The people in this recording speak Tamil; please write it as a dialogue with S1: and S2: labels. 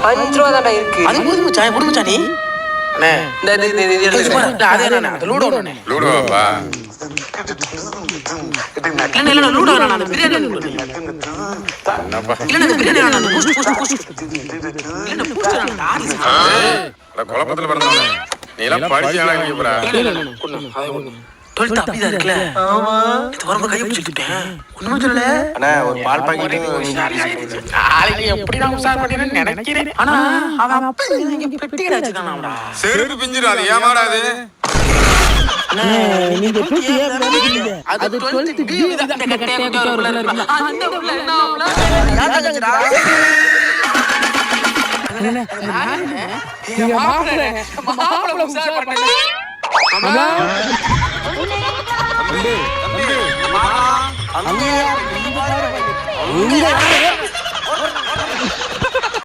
S1: 5 ரூபா தான்டா இருக்கு.
S2: அது போதும் மச்சான், போடு மச்சான் நீ. அண்ணே அதே நான் லூடோ அண்ணே.
S3: லூடோவாப்பா?
S2: இல்ல லூடோ நான் பிரியாணி
S3: என்னப்பா
S2: இல்ல பிரியாணி நான் பூஸ்ட் இல்ல பூஸ்ட்
S3: அட குழப்பத்துல பிறந்தவனே, நீ எல்லாம் படிச்சு ஆளாங்க போறா.
S2: 12th அப்படிதான் இருக்குல்ல. ஆமா இது வரம்ப கையை பிடிச்சிட்டேன். ஒண்ணுமே சொல்லல
S4: அண்ணா ஒரு பால் பாக்கெட்
S2: நாளைக்கு எப்படி நான் உசார் பண்ணிரேன்னு நினைக்கிறேன். ஆனா அவன் அப்ப இங்க பெட்டிகட வச்சிருக்கானடா.
S3: செருப்பு பிஞ்சிரும், அது ஏமாடாது.
S5: நீங்க டூட்டியே பண்ணிட்டீங்க. அது 12th பி அந்த கட்டைய குட்ட உள்ள இருக்கு. அந்த உள்ள என்ன ஆவல? யாருடா? நீங்க மாப்பிள உசார் பண்ணல. அம்மா அங்க